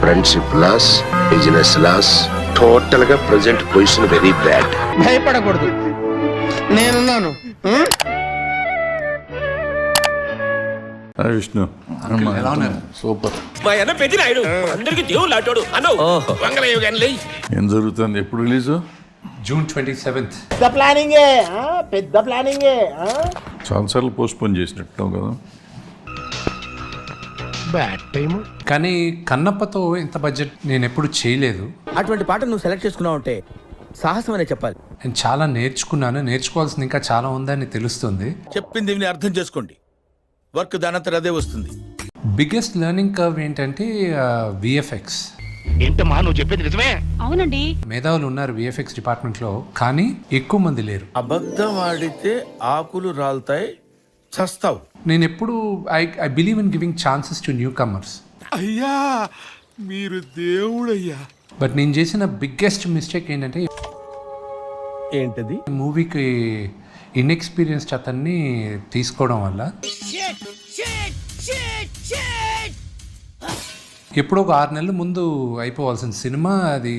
Friendship loss, business loss, total గా present position very bad. భయపడకూడదు, నేనున్నాను. విష్ణు సూపర్. మా అన్న పెద్ద నాయుడు అందరికి దేవుళ్ళు ఆటోడు అన్నో వంగలేవు కానీ. ఏం జరుగుతుంది? ఎప్పుడు రిలీజు? June 27th. పెద్ద ప్లానింగే. చాలాసార్లు పోస్ట్ పోన్ చేసినట్టు కదా. కానీ కన్నప్పతో ఇంత బడ్జెట్ నేను ఎప్పుడు చేయలేదు. అటువంటి పాట నువ్వు సెలెక్ట్ చేసుకున్నావు అంటే సాహసం అనే చెప్పాలి. నేను చాలా నేర్చుకున్నాను, నేర్చుకోవాల్సింది ఇంకా చాలా ఉందని తెలుస్తుంది. చెప్పింది విని అర్థం చేసుకోండి. వర్క్ దానంతట అదే వస్తుంది. బిగ్గెస్ట్ లెర్నింగ్ కర్వ్ ఏంటంటే విఎఫ్ఎక్స్. ఏంటమ్మా నువ్వు చెప్పేది నిజమే? అవునండి, మేధావులు ఉన్నారు విఎఫ్ఎక్స్ డిపార్ట్మెంట్లో, కానీ ఎక్కువ మంది లేరు. అబద్ధం ఆడితే ఆకులు రాలుతాయి, చస్తావు. నేను ఎప్పుడు I believe in giving chances to new comers. అయ్యా మీరు దేవుడయ్యా. బట్ నేను చేసిన బిగ్గెస్ట్ మిస్టేక్ ఏంటంటే ఏంటది? మూవీకి ఇన్ఎక్స్పీరియన్స్ అతన్ని తీసుకోవడం వల్ల ఎప్పుడో ఒక 6 నెలల ముందు అయిపోవాల్సిన సినిమా అది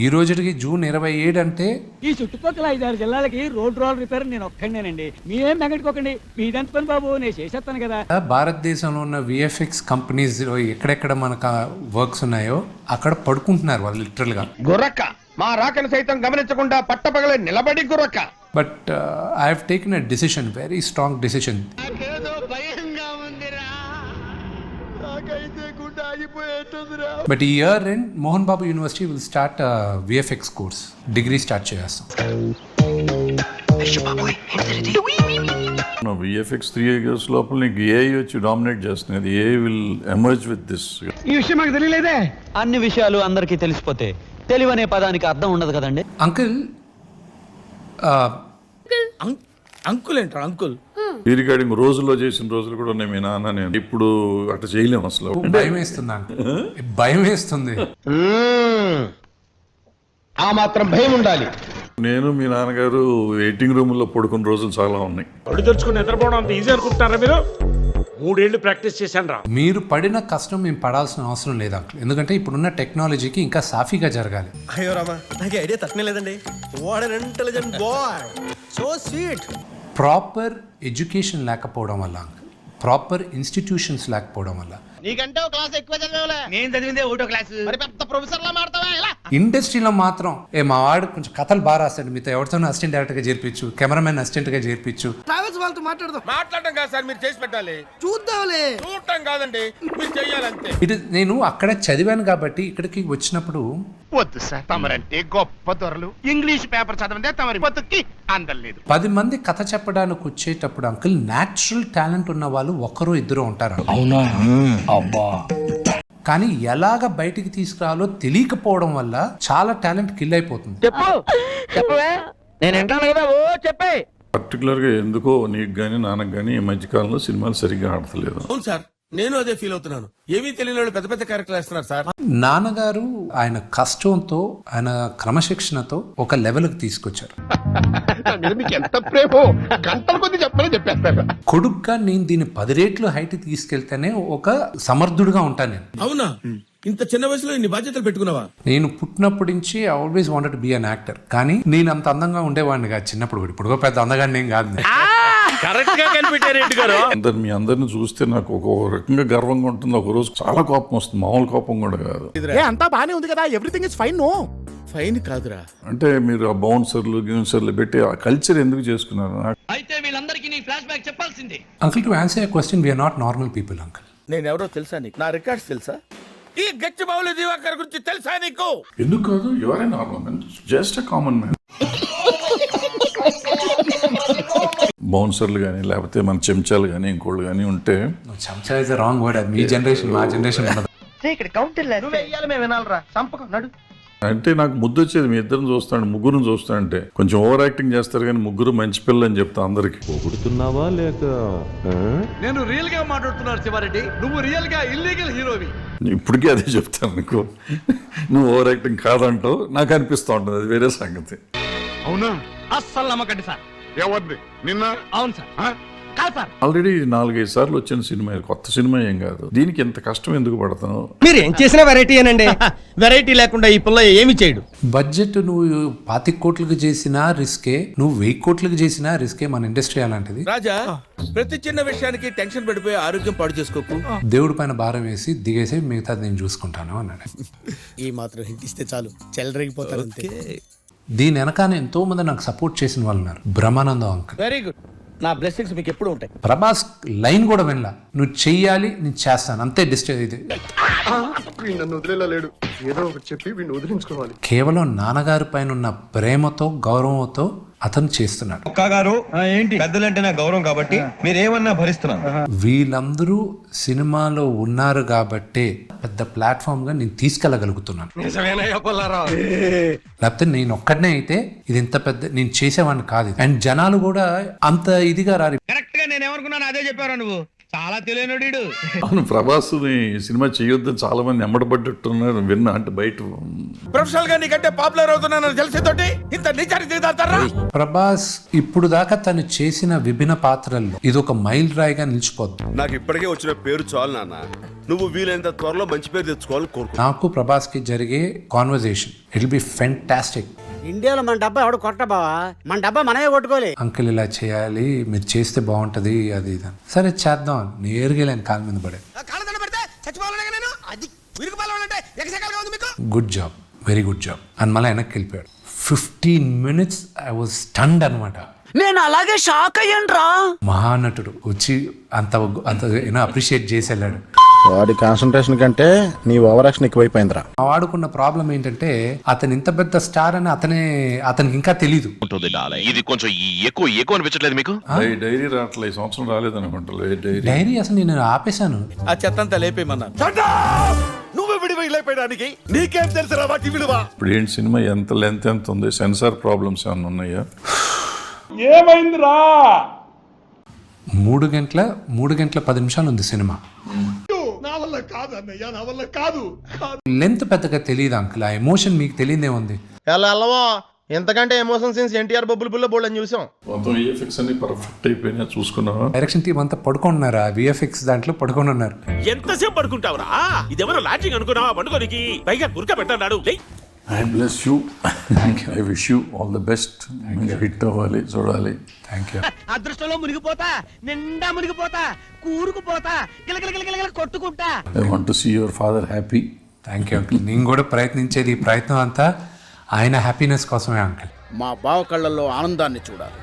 ఈ రోజుకి June 27 అంటే. ఈ చుట్టుపక్కల 5-6 జిల్లాలకి రోడ్ రిపేర్ నేను ఒక్కడేనండి. మీరేం మెగట్టుకోకండి, మీదంత పని బాబు, నేను చేసేస్తాను కదా. భారతదేశంలో ఉన్న విఎఫ్ఎక్స్ కంపెనీస్ ఎక్కడెక్కడ మనకు వర్క్స్ ఉన్నాయో అక్కడ పడుకుంటున్నారు వాళ్ళు లిటరల్గా. గుర్రక్క మా రాకను సైతం గమనించకుండా పట్టపగలే నిలబడి గుర్రక్క. But I have taken a decision, very strong decision. But ఈ year end Mohan Babu university will start VFX course, degree start చేస్తాం. విఎఫ్ఎక్స్ 3 years లోపల నీకు ఏఐ వచ్చి డామినేట్ చేస్తుంది. AI will emerge with this. ఈ విషయం మాకు తెలియలేదే. అన్ని విషయాలు అందరికీ తెలిసిపోతే తెలివనే పదానికి అర్థం ఉండదు కదండి. అంకుల్ అంకుల్ ఏంట్రా అంకుల్? ఈ రికార్డింగ్ రోజుల్లో చేసిన రోజులు కూడా ఉన్నాయి మీ నాన్న. నేను ఇప్పుడు అట్లా చేయలేము అసలు. భయం వేస్తుంది అంకుల్, భయం వేస్తుంది. ఆ మాత్రం భయం ఉండాలి. నేను మీ నాన్నగారు వెయిటింగ్ రూమ్ లో పడుకున్న రోజులు చాలా ఉన్నాయి. ఒళ్ళు తెరుచుకుని నిద్రపోవడం అంత ఈజీ అనుకుంటున్నారా మీరు? 3 ఏళ్ళు ప్రాక్టీస్ చేశాను రా. మీరు పడిన కష్టం మేము పడాల్సిన అవసరం లేదు అంకుల్, ఎందుకంటే ఇప్పుడున్న టెక్నాలజీకి ఇంకా సాఫీగా జరగాలి. అయ్యో రామా, నాకు ఐడియా తక్కువ లేదండి. What an intelligent boy, so sweet. Proper education లేకపోవడం వల్ల అంకుల్, ప్రాపర్ ఇన్స్టిట్యూషన్స్ లేకపోవడం వల్ల. నీకంటే ఒక క్లాస్ ఎక్కువ చదివావులే. నేను చదివిందే ఒకటో క్లాస్. మరి పెద్ద ప్రొఫెసర్ లా మాడతావా ఇలా? ఇండస్ట్రీలో మాత్రం మా వాడు కొంచెం కథలు బాగా రాస్తాడు, మీతో ఎవరితోనూ అసిస్టెంట్ డైరెక్టర్గా చేర్పించు, కెమెరామెన్ అసిస్టెంట్గా చేర్పించు. ట్రావెల్స్ వాళ్ళతో మాట్లాడడం కాదు సార్, మీరు చేసి పెట్టాలి. చూద్దాంలే. చూడటం కాదండి, మీరు చెయ్యాలంతే. నేను అక్కడ చదివాను కాబట్టి ఇక్కడికి వచ్చినప్పుడు వద్దు సార్, తమరంటే గొప్ప దొరలు. ఇంగ్లీష్ పేపర్ చదవందే తమరి బతుక్కి అందలేదు. 10 మంది కథ చెప్పడానికి వచ్చేటప్పుడు అంకుల్ న్యాచురల్ టాలెంట్ ఉన్న వాళ్ళు 1-2 ఉంటారు. అవునా? అబ్బా. కానీ ఎలాగ బయటికి తీసుకురావాలో తెలియకపోవడం వల్ల చాలా టాలెంట్ కిల్ అయిపోతుంది. చెప్పవే, నేను వింటాను కదా. ఓ చెప్పే. పర్టికులర్ గా ఎందుకో నీకు గానీ నాన్నకు గానీ ఈ మధ్యకాలంలో సినిమాలు సరిగ్గా ఆడతలేదు. అవును సార్, నేను అదే ఫీల్ అవుతున్నాను. ఏమీ తెలియని వాళ్ళు పెద్ద పెద్ద క్యారెక్టర్లు వేస్తున్నారు సార్. నాన్నగారు ఆయన కష్టంతో, ఆయన క్రమశిక్షణతో ఒక లెవెల్కి తీసుకొచ్చారు. ఎంత ప్రేమో గంటల కొద్ది చెప్పని చెప్పేస్తారు. కొడుగ్గా నేను దీన్ని 10 రెట్లు హైట్ తీసుకెళ్తేనే ఒక సమర్థుడుగా ఉంటాను నేను. అవునా? ఇంత చిన్న వయసులో ఇన్ని బాధ్యతలు పెట్టుకున్నావా? నేను పుట్టినప్పటి నుంచి I always wanted to be an actor. కానీ నేను అంత అందంగా ఉండేవాడిని కాదు చిన్నప్పుడు కూడా. ఇప్పుడు పెద్ద అందగాడిని ఏం కాదు. కరెక్ట్ గా కనిపెట్టారు రెడ్డి గారు. మీ అందరిని చూస్తే నాకు ఒక రకంగా గర్వంగా ఉంటుంది. ఒక రోజు చాలా కోపం వస్తుంది, మామూలు కోపం కూడా కాదు. అంతా బానే ఉంది కదా, everything is fine. No fine కాదురా. అంటే మీరు ఆ బౌన్సర్లు గిన్సర్లు పెట్టి ఆ కల్చర్ ఎందుకు చేసుకున్నారు? అయితే వీళ్ళందరికీ నీ ఫ్లాష్ బ్యాక్ చెప్పాల్సిందే. Uncle, to answer your question, we are not normal people uncle. నేను ఎవరో తెలుసా నీకు? నా రికార్డ్స్ తెలుసా? ఈ గచ్చి బావుల దివాకర్ గురించి తెలుసా నీకు? ఎందుకు కాదు, you are a normal man, just a common man. బౌన్సర్లు కానీ లేకపోతే మన చెంచాలు కానీ ఇంకోళ్ళు కానీ ఉంటే. చెంచా ఇస్ ద రాంగ్ వర్డ్. అది మీ జనరేషన్, మా జనరేషన్ ఉన్నది. ఇక్కడ కౌంటర్ లేదు, వెయ్యాలి, మేము వినాలరా. సంపకం నడు. అంటే నాకు ముద్దు వచ్చేది మీ ఇద్దరిని చూస్తాను, ముగ్గురుని చూస్తా అంటే. కొంచెం ఓవర్ యాక్టింగ్ చేస్తారు కానీ ముగ్గురు మంచి పిల్లలు అని చెప్తా అందరికి. పొగుడుతున్నావా లేక? నేను రియల్ గా మాట్లాడుతున్నాను శివారెడ్డి, నువ్వు రియల్ గా ఇల్లీగల్ హీరోవి. ఇప్పటికీ అదే చెప్తాను నీకు. నువ్వు ఓవర్ యాక్టింగ్ కాదంటావు, నాకు అనిపిస్తూ ఉంటుంది, అది వేరే సంగతి. అవునా? అస్సలు నమ్మకండి సార్. ఎవరిది? నిన్న? అవును సార్. కాదు సార్. ఆల్రెడీ 4-5 సార్లు వచ్చిన సినిమా, ఇది కొత్త సినిమా ఏం కాదు. దీనికి ఇంత కష్టం ఎందుకు పడతావు? మీరు ఏం చేసినా వెరైటీ అనండి. వెరైటీ లేకుండా ఈ పుల్ల ఏమి చేయడు. బడ్జెట్ నువ్వు 25 కోట్లకు చేసినా రిస్కే, నువ్వు 1000 కోట్లకు చేసినా రిస్కే. మన ఇండస్ట్రీ అలాంటిది. రాజా, ప్రతి చిన్న విషయానికి టెన్షన్ పడిపోయి ఆరోగ్యం పాడు చేసుకోకు. దేవుడి పైన భారం వేసి దిగేసి మిగతా నేను చూసుకుంటాను అన్నాడు. ఈ మాత్రం హింట్ ఇస్తే చాలు, చెలరేగిపోతారు అంతే. దీని వెనకానే ఎంతో మంది నాకు సపోర్ట్ చేసిన వాళ్ళు ఉన్నారు. Brahmanandam uncle, very good. నా బ్లెస్సింగ్స్ మీకు ఎప్పుడు ఉంటాయి. ప్రభాస్ లైన్ కూడా వినలా, నువ్వు చెయ్యాలి నేను చేస్తాను అంతే. ఇది నన్ను వదిలేలేడు, ఏదో ఒకటి చెప్పి వీడిని వదిలించుకోవాలి. కేవలం నాన్నగారి పైన ఉన్న ప్రేమతో గౌరవంతో అతను చేస్తున్నాడు. గారు ఏంటి పెద్దలంటే నా గౌరవం కాబట్టి మీరేమన్నా భరిస్తున్నాను. వీళ్ళందరూ సినిమాలో ఉన్నారు కాబట్టే పెద్ద ప్లాట్ఫామ్ గా నేను తీసుకెళ్ళగలుగుతున్నాను. లేకపోతే నేను ఒక్కడనే అయితే ఇది ఇంత పెద్ద నేను చేసేవాడిని కాదు. అండ్ జనాలు కూడా అంత ఇదిగా రారు. కరెక్ట్ గా నేను ఏమనుకున్నాను అదే చెప్పారా నువ్వు. చాలా తెలియనుడు. అవును, ప్రభాస్ని సినిమా చేయొద్దని చాలా మంది ఎమ్మడబడ్డట్టున్నారు విన్నా. అంటే బయట ప్రొఫెషనల్ గా నీకంటే పాపులర్ అవుతున్నానని తెలిసేతోటి ఇంత నిజానికి దిగుతారా? ప్రభాస్ ఇప్పుడు దాకా తను చేసిన విభిన్న పాత్రల్లో ఇది ఒక మైల్ రాయిగా నిలిచిపోద్ది. నాకు ఇప్పటికే వచ్చిన పేరు చాలు నాన్న. నువ్వు వీలైనంత త్వరలో మంచి పేరు తెచ్చుకోవాలని కోరుకో. నాకు ప్రభాస్ కి జరిగే conversation it will be fantastic. ఇండియాలో మన డబ్బా ఎవడు కొట్ట బావా, మన డబ్బా మనమే కొట్టుకోలే. అంకుల్ ఇలా చేయాలి, మీరు చేస్తే బాగుంటది, అది ఇది అని. సరే చేద్దాం అని నేరుగా వెళ్ళాను కాలు మీద పడే. Good job, very good job అని మళ్ళీ వెనక్కి వెళ్ళిపోయాడు. 15 minutes ఐ వాజ్ స్టన్డ్ అనమాట. నేను అలాగే షాక్ అయ్యాను రా. మహానటుడు వచ్చి అంత అంత అప్రిషియేట్ చేసి వెళ్ళాడు. వాడి కాన్సన్ట్రేషన్ కంటే నీ ఓవర్ యాక్షన్ ఎక్కువైపోయిందిరా. వాడుకున్న ప్రాబ్లం ఏంటంటే అతను ఇంత పెద్ద స్టార్ అని అతనికి ఇంకా తెలీదు. ఇది కొంచెం ఎక్కువ అనిపించట్లేదు మీకు? డైరీ రావట్లేదు, ఈ సంవత్సరం రాలేదనుకుంటా డైరీ అసలు నేను ఆపేశాను. ఆ చెత్తంతా లేపేయమన్నాను. నువ్వు విడిపోయి లేపేయడానికి నీకేం తెలుసురా వాటి విలువ? ఇప్పుడు ఏంటి సినిమా ఎంత లెంత్ ఎంత ఉంది? సెన్సార్ ప్రాబ్లమ్స్ ఏమైనా ఉన్నాయా? ఏమైందిరా? 3 గంటల 10 నిమిషాలు ఉంది సినిమా. లెంత్ పెద్దగా తెలియదు అంకుల్. ఆ ఎమోషన్ మీకు తెలియదే ఉంది. ఎలా అల్లవా ఎంతకంటే ఎమోషన్ సీన్స్ ఎన్టీఆర్ బొబ్బుల పుల్ల బోల్డ్ అని చూసాం. మొత్తం విఎఫ్ఎక్స్ అన్ని పర్ఫెక్ట్ అయిపోయినా చూసుకున్నావా? డైరెక్షన్ టీం అంతా పడుకున్నారు, ఆ విఎఫ్ఎక్స్ దాంట్లో పడుకొని ఉన్నారు. ఎంతసేపు పడుకుంటావురా? ఇదేమన్నా లాడ్జింగ్ అనుకున్నావా పడుకోనికి? పైగా గురక పెట్టన్నాడు. I bless you, I wish you all the best. Hit అవ్వాలి, చూడాలి. Thank you. అదృష్టంలో మునిగిపోతా, నిండా మునిగిపోతా, కూరుకుపోతా, గిలగిలగిలగిల కొట్టుకుంటా. I want to see your father happy. Thank you uncle. నేను కూడా ప్రయత్నించేది ఈ ప్రయత్నం అంతా ఆయన హ్యాపీనెస్ కోసమే అంకుల్. మా బావ కళ్ళల్లో ఆనందాన్ని చూడాలి.